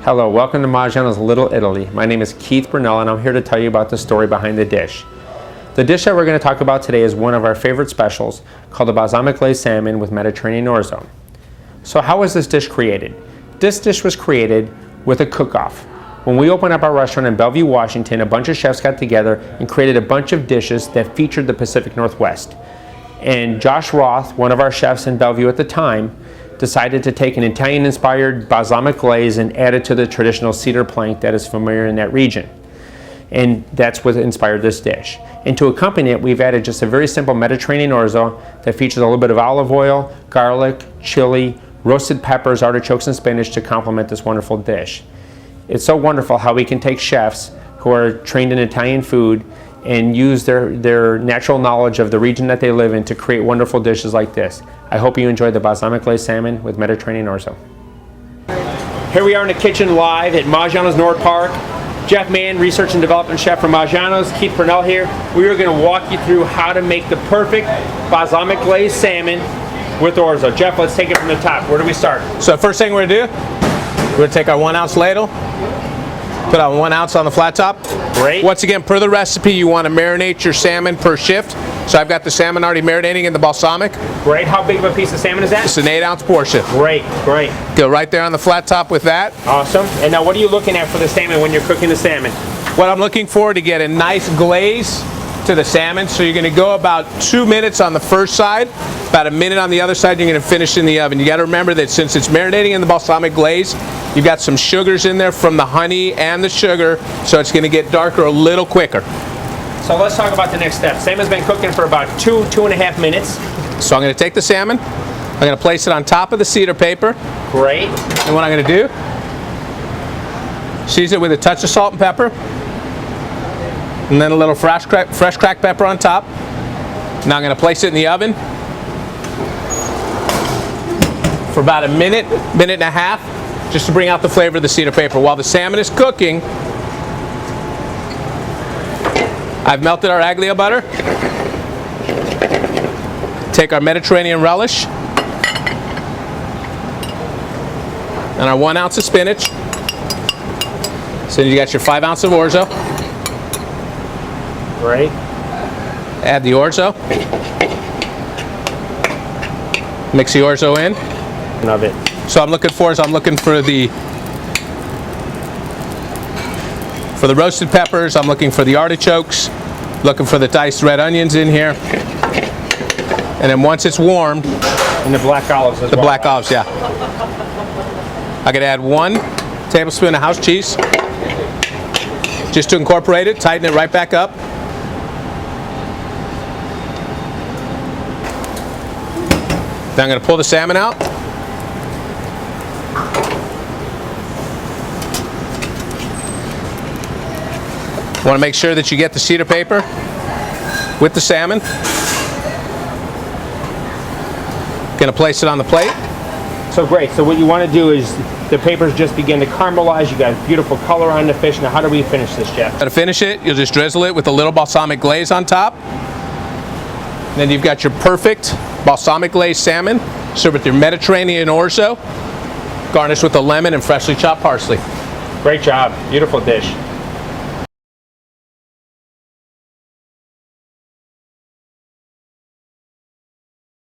Hello, welcome to Maggiano's Little Italy. My name is Keith Brunell and I'm here to tell you about the story behind the dish. The dish that we're going to talk about today is one of our favorite specials called the Balsamic Glazed Salmon with Mediterranean orzo. So how was this dish created? This dish was created with a cook-off. When we opened up our restaurant in Bellevue, Washington, a bunch of chefs got together and created a bunch of dishes that featured the Pacific Northwest. And Josh Roth, one of our chefs in Bellevue at the time, decided to take an Italian-inspired balsamic glaze and add it to the traditional cedar plank that is familiar in that region. And that's what inspired this dish. And to accompany it, we've added just a very simple Mediterranean orzo that features a little bit of olive oil, garlic, chili, roasted peppers, artichokes, and spinach to complement this wonderful dish. It's so wonderful how we can take chefs who are trained in Italian food and use their natural knowledge of the region that they live in to create wonderful dishes like this. I hope you enjoyed the Balsamic Glazed Salmon with Mediterranean orzo. Here we are in the kitchen live at Maggiano's North Park. Jeff Mann, Research and Development Chef for Maggiano's, Keith Brunell here. We are going to walk you through how to make the perfect Balsamic Glazed Salmon with orzo. Jeff, let's take it from the top. Where do we start? So the first thing we're going to do, we're going to take our 1 ounce ladle, put on 1 ounce on the flat top. Great. Once again, per the recipe, you want to marinate your salmon per shift. So I've got the salmon already marinating in the balsamic. Great. How big of a piece of salmon is that? It's an 8 ounce portion. Great, great. Go right there on the flat top with that. Awesome. And now what are you looking at for the salmon when you're cooking the salmon? What I'm looking for to get a nice glaze to the salmon. So you're going to go about 2 minutes on the first side, about a minute on the other side. You're going to finish in the oven. You got to remember that since it's marinating in the balsamic glaze, you've got some sugars in there from the honey and the sugar, so it's going to get darker a little quicker. So let's talk about the next step. Salmon's been cooking for about 2.5 minutes. So I'm going to take the salmon, I'm going to place it on top of the cedar paper. Great. And what I'm going to do, season it with a touch of salt and pepper, and then a little fresh cracked pepper on top. Now I'm going to place it in the oven for about a minute and a half, just to bring out the flavor of the cedar paper. While the salmon is cooking, I've melted our aglio butter. Take our Mediterranean relish and our 1 ounce of spinach. So you got your 5 ounce of orzo. Great. Add the orzo. Mix the orzo in. Love it. So I'm looking for the roasted peppers. I'm looking for the artichokes. Looking for the diced red onions in here. And then once it's warmed, and the black olives as well. The black olives, yeah. I could add 1 tablespoon of house cheese, just to incorporate it, tighten it right back up. Then I'm going to pull the salmon out. Want to make sure that you get the cedar paper with the salmon. Going to place it on the plate. So great. So what you want to do is the papers just begin to caramelize. You got beautiful color on the fish. Now how do we finish this, Jeff? To finish it, you'll just drizzle it with a little balsamic glaze on top. Then you've got your perfect balsamic glazed salmon, served with your Mediterranean orzo, garnished with a lemon and freshly chopped parsley. Great job. Beautiful dish.